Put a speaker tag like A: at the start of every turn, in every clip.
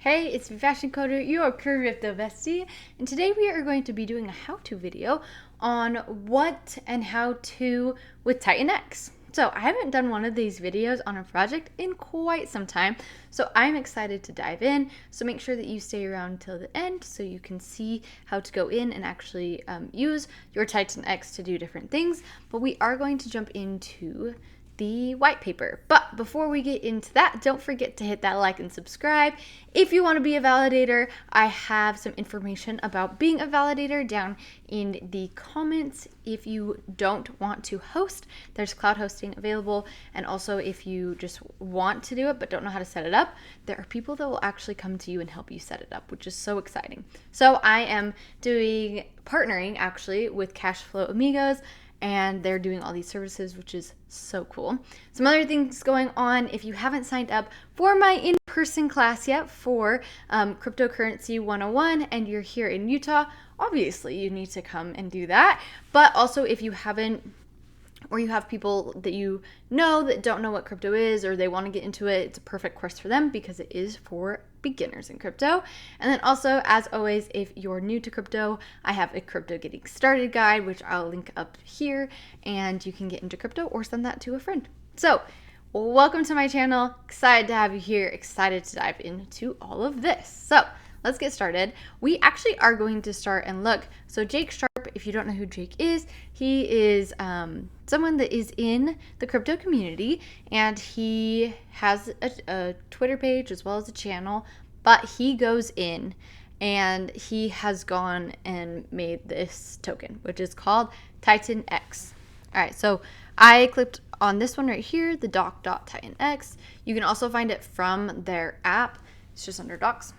A: Hey, it's me, Fashion Coder, your crypto bestie, and today we are going to be doing a how-to video on what and how to with TitanX. So I haven't done one of these videos on a project in quite some time, so I'm excited to dive in. So make sure that you stay around till the end so you can see how to go in and actually use your TitanX to do different things. But we are going to jump into the white paper. But before we get into that, don't forget to hit that like and subscribe. If you want to be a validator, I have some information about being a validator down in the comments. If you don't want to host, there's cloud hosting available. And also if you just want to do it but don't know how to set it up, there are people that will actually come to you and help you set it up, which is so exciting. So I am partnering actually with Cashflow Amigos, and they're doing all these services, which is so cool. Some other things going on: if you haven't signed up for my in-person class yet for Cryptocurrency 101 and you're here in Utah, obviously you need to come and do that. But also if you haven't, or you have people that you know that don't know what crypto is or they want to get into it, it's a perfect course for them because it is for beginners in crypto. And then also, as always, if you're new to crypto, I have a crypto getting started guide, which I'll link up here, and you can get into crypto or send that to a friend. So welcome to my channel. Excited to have you here. Excited to dive into all of this. So let's get started. We actually are going to start and look. So Jake Sharp, if you don't know who Jake is, he is someone that is in the crypto community, and he has a Twitter page as well as a channel, but he goes in and he has gone and made this token, which is called TitanX. All right, so I clicked on this one right here, the doc.titanx. You can also find it from their app. It's just under docs.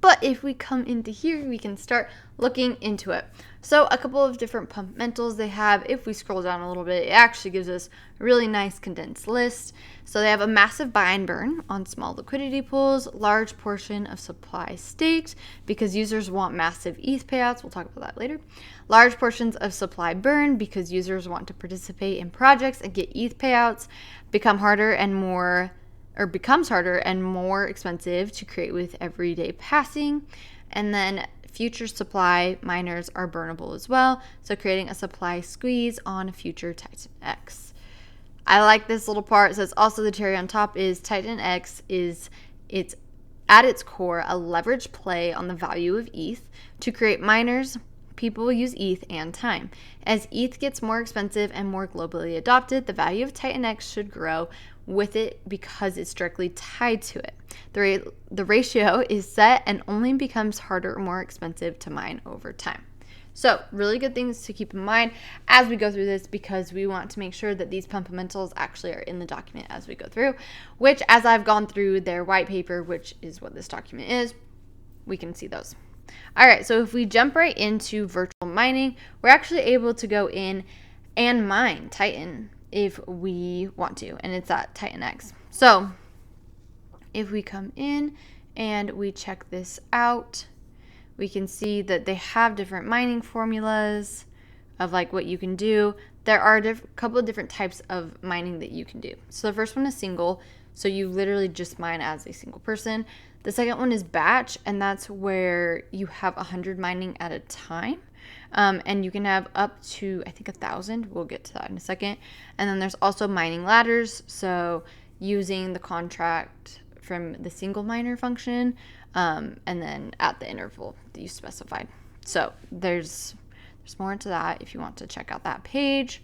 A: But if we come into here, we can start looking into it. So a couple of different pump mentals they have. If we scroll down a little bit, it actually gives us a really nice condensed list. So they have a massive buy and burn on small liquidity pools, large portion of supply staked because users want massive ETH payouts. We'll talk about that later. Large portions of supply burn because users want to participate in projects and get ETH payouts. Becomes harder and more expensive to create with every day passing. And then future supply miners are burnable as well, so creating a supply squeeze on future TitanX. I like this little part. It says also the cherry on top is TitanX it's at its core a leverage play on the value of ETH. To create miners, people will use ETH and time. As ETH gets more expensive and more globally adopted, the value of TitanX should grow with it because it's directly tied to it. The ratio is set and only becomes harder or more expensive to mine over time. So really good things to keep in mind as we go through this, because we want to make sure that these fundamentals actually are in the document as we go through, which as I've gone through their white paper, which is what this document is, we can see those. All right, so if we jump right into virtual mining, we're actually able to go in and mine Titan if we want to, and it's at TitanX. So if we come in and we check this out, we can see that they have different mining formulas of like what you can do. There are a couple of different types of mining that you can do. So the first one is single, so you literally just mine as a single person. The second one is batch, and that's where you have 100 mining at a time. And you can have up to, I think, 1,000. We'll get to that in a second. And then there's also mining ladders. So using the contract from the single miner function, and then at the interval that you specified. So there's more into that if you want to check out that page.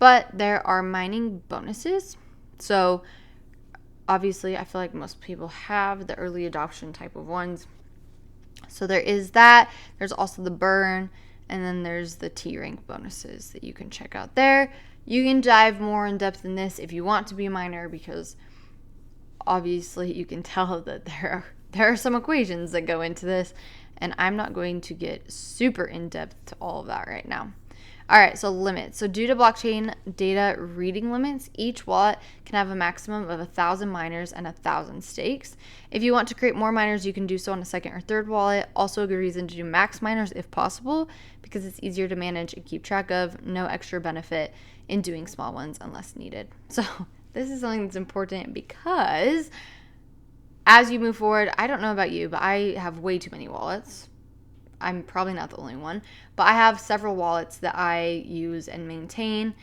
A: But there are mining bonuses. So obviously, I feel like most people have the early adoption type of ones. So there is that. There's also the burn, and then there's the T rank bonuses that you can check out there. You can dive more in depth in this if you want to be a miner, because obviously you can tell that there are some equations that go into this, and I'm not going to get super in depth to all of that right now. All right, so limits. So due to blockchain data reading limits, each wallet can have a maximum of 1,000 miners and 1,000 stakes. If you want to create more miners, you can do so on a second or third wallet. Also a good reason to do max miners if possible, because it's easier to manage and keep track of. No extra benefit in doing small ones unless needed. So this is something that's important because as you move forward, I don't know about you, but I have way too many wallets. I'm probably not the only one, but I have several wallets that I use and maintain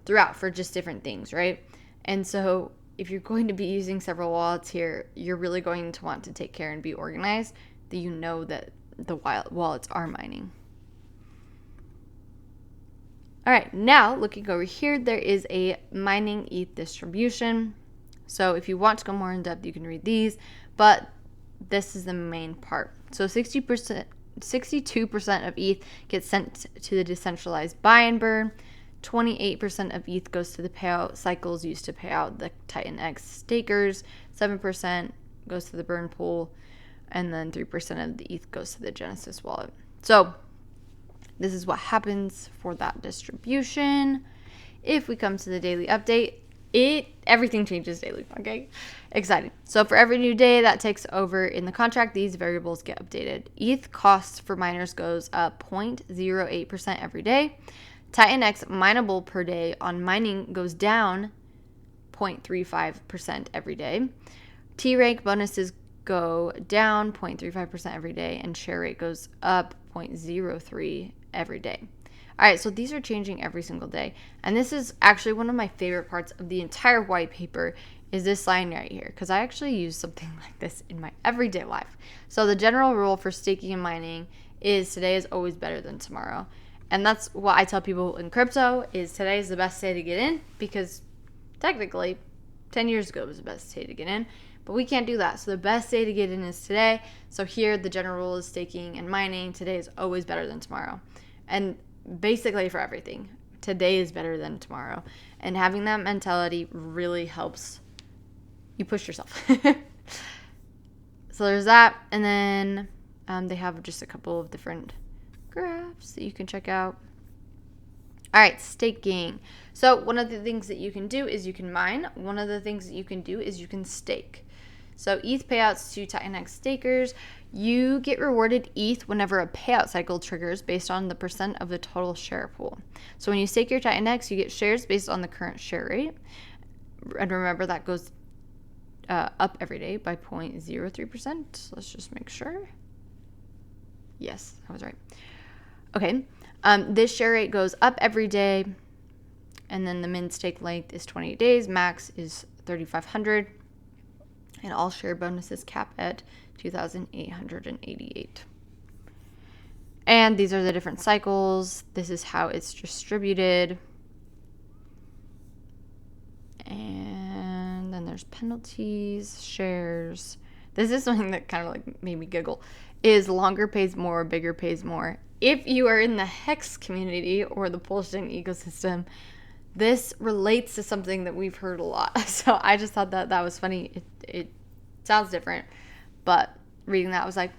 A: throughout for just different things, right? And so if you're going to be using several wallets here, you're really going to want to take care and be organized that you know that the wallets are mining. All right, now looking over here, there is a mining ETH distribution. So if you want to go more in depth, you can read these, but this is the main part. So 62% of ETH gets sent to the decentralized buy and burn. 28% of ETH goes to the payout cycles used to pay out the TitanX stakers. 7% goes to the burn pool, and then 3% of the ETH goes to the Genesis wallet. So this is what happens for that distribution. If we come to the daily update, everything changes daily, okay? Exciting. So for every new day that takes over in the contract, these variables get updated. ETH costs for miners goes up 0.08% every day. TitanX mineable per day on mining goes down 0.35% every day. T-rank bonuses go down 0.35% every day, and share rate goes up 0.03 every day. All right, so these are changing every single day. And this is actually one of my favorite parts of the entire white paper is this line right here, because I actually use something like this in my everyday life. So the general rule for staking and mining is today is always better than tomorrow. And that's what I tell people in crypto is today is the best day to get in, because technically 10 years ago was the best day to get in, but we can't do that. So the best day to get in is today. So here the general rule is staking and mining. Today is always better than tomorrow. And basically for everything, today is better than tomorrow. And having that mentality really helps you push yourself. So there's that. And then they have just a couple of different graphs that you can check out. All right, staking. So one of the things that you can do is you can mine. One of the things that you can do is you can stake. So ETH payouts to TitanX stakers. You get rewarded ETH whenever a payout cycle triggers based on the percent of the total share pool. So when you stake your TitanX, you get shares based on the current share rate. And remember that goes up every day by 0.03%. Let's just make sure. Yes, I was right. Okay. This share rate goes up every day, and then the min stake length is 28 days. Max is 3,500, and all share bonuses cap at 2,888. And these are the different cycles. This is how it's distributed. And then there's penalties, shares. This is something that kind of like made me giggle. Is longer pays more, bigger pays more. If you are in the Hex community or the Pulsion ecosystem, this relates to something that we've heard a lot. So I just thought that was funny. It sounds different, but reading that I was like,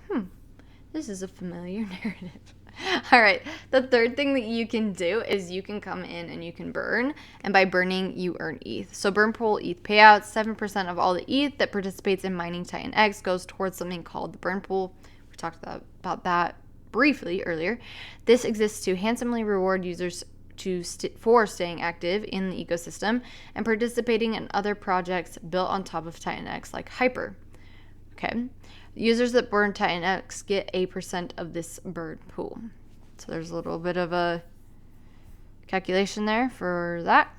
A: this is a familiar narrative. All right. The third thing that you can do is you can come in and you can burn. And by burning, you earn ETH. So burn pool ETH payouts, 7% of all the ETH that participates in mining TitanX goes towards something called the burn pool. We talked about that briefly earlier. This exists to handsomely reward users for staying active in the ecosystem and participating in other projects built on top of TitanX like Hyper. Okay. Users that burn TitanX get 8% of this burn pool. So there's a little bit of a calculation there for that.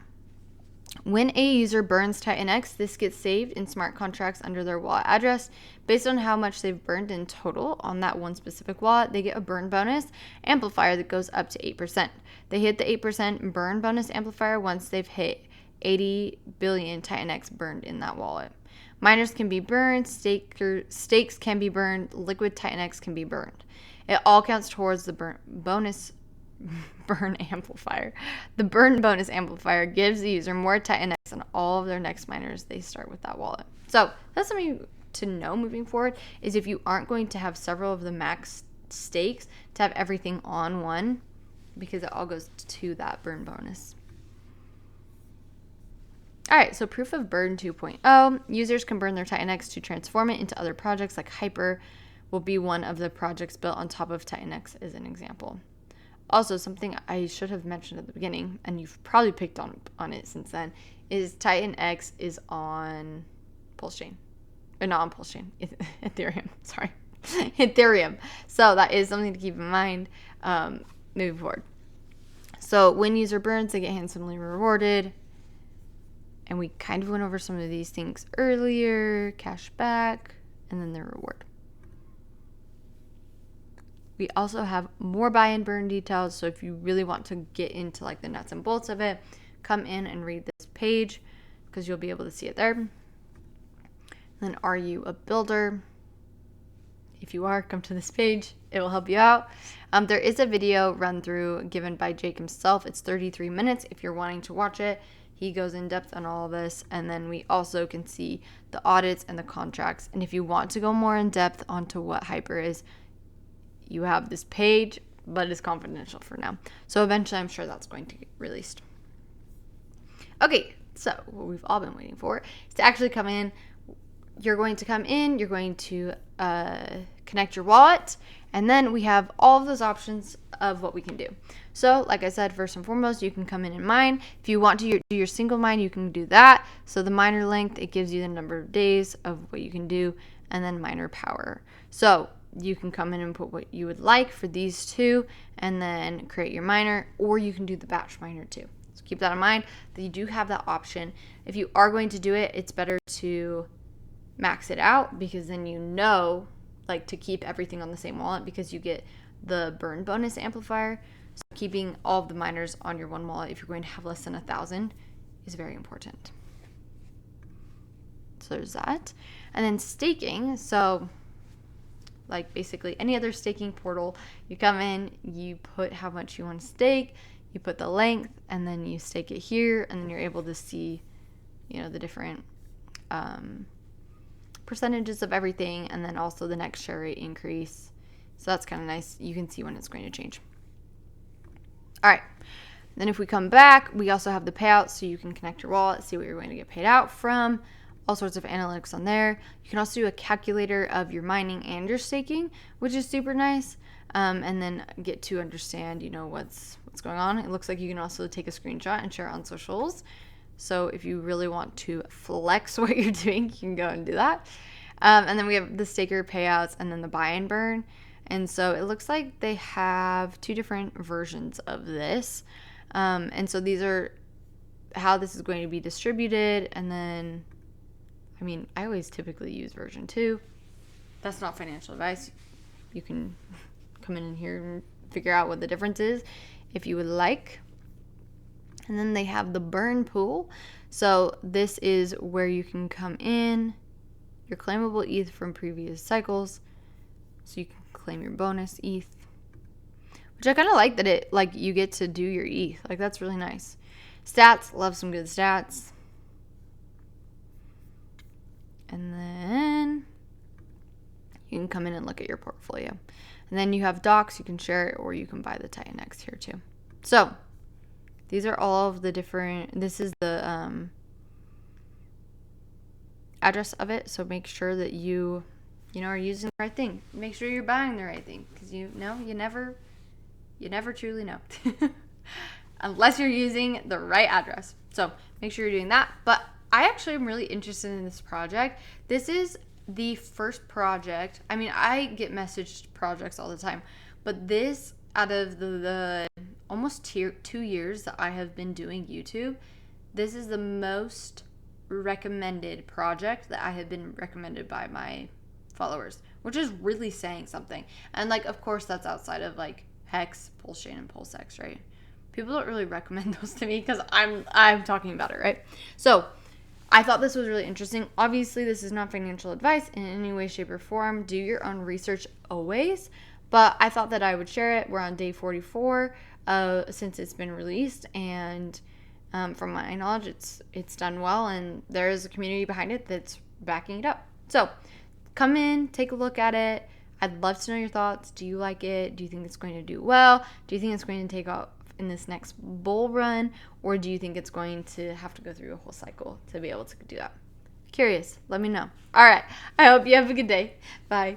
A: When a user burns TitanX, this gets saved in smart contracts under their wallet address. Based on how much they've burned in total on that one specific wallet, they get a burn bonus amplifier that goes up to 8%. They hit the 8% burn bonus amplifier once they've hit 80 billion TitanX burned in that wallet. Miners can be burned, stakes can be burned, liquid TitanX can be burned. It all counts towards the burn amplifier. The burn bonus amplifier gives the user more TitanX than all of their next miners they start with that wallet. So that's something to know moving forward is if you aren't going to have several of the max stakes to have everything on one, because it all goes to that burn bonus. All right, so proof of burn 2.0. Users can burn their TitanX to transform it into other projects like Hyper will be one of the projects built on top of TitanX as an example. Also, something I should have mentioned at the beginning, and you've probably picked on it since then, is TitanX is on Pulse Chain. or not on Pulse Chain, Ethereum, sorry, Ethereum. So that is something to keep in mind moving forward. So when user burns, they get handsomely rewarded. And we kind of went over some of these things earlier, cash back, and then the reward. We also have more buy and burn details. So if you really want to get into like the nuts and bolts of it, come in and read this page because you'll be able to see it there. And then, are you a builder? If you are, come to this page. It will help you out. There is a video run through given by Jake himself. It's 33 minutes if you're wanting to watch it. He goes in depth on all of this. And then we also can see the audits and the contracts. And if you want to go more in depth onto what Hyper is, you have this page, but it's confidential for now. So eventually I'm sure that's going to get released. Okay, so what we've all been waiting for is to actually come in. You're going to come in, you're going to connect your wallet, and then we have all of those options of what we can do. So like I said, first and foremost, you can come in and mine. If you want to do your single mine, you can do that. So the miner length, it gives you the number of days of what you can do, and then miner power. So you can come in and put what you would like for these two and then create your miner, or you can do the batch miner too. So keep that in mind that you do have that option. If you are going to do it, it's better to max it out because then you know, like, to keep everything on the same wallet because you get the burn bonus amplifier. So keeping all of the miners on your one wallet if you're going to have less than 1,000 is very important. So there's that. And then staking. So like basically any other staking portal, you come in, you put how much you want to stake, you put the length, and then you stake it here, and then you're able to see, you know, the different percentages of everything, and then also the next share rate increase. So that's kind of nice. You can see when it's going to change. All right. Then if we come back, we also have the payouts, so you can connect your wallet, see what you're going to get paid out from. All sorts of analytics on there. You can also do a calculator of your mining and your staking, which is super nice, and then get to understand, you know, what's going on. It looks like you can also take a screenshot and share it on socials. So if you really want to flex what you're doing, you can go and do that. And then we have the staker payouts and then the buy and burn. And so it looks like they have two different versions of this. And so these are how this is going to be distributed. And then, I mean, I always typically use version 2. That's not financial advice. You can come in here and figure out what the difference is if you would like. And then they have the burn pool. So this is where you can come in, your claimable ETH from previous cycles. So you can claim your bonus ETH, which I kind of like that it, like, you get to do your ETH. Like, that's really nice. Stats, love some good stats. And then you can come in and look at your portfolio. And then you have docs, you can share it, or you can buy the TitanX here too. So these are all of the different, this is the address of it. So make sure that you are using the right thing. Make sure you're buying the right thing, because you never truly know unless you're using the right address. So make sure you're doing that. But I actually am really interested in this project. This is the first project. I mean, I get messaged projects all the time, but this, out of the almost 2 years that I have been doing YouTube, this is the most recommended project that I have been recommended by my followers, which is really saying something. And like, of course, that's outside of like Hex, Pulse Chain, and PulseX, right? People don't really recommend those to me because I'm talking about it, right? So I thought this was really interesting. Obviously, this is not financial advice in any way, shape, or form. Do your own research always. But I thought that I would share it. We're on day 44 since it's been released. And from my knowledge, it's done well. And there is a community behind it that's backing it up. So come in, take a look at it. I'd love to know your thoughts. Do you like it? Do you think it's going to do well? Do you think it's going to take off in this next bull run, or do you think it's going to have to go through a whole cycle to be able to do that? Curious, let me know. All right, I hope you have a good day. Bye.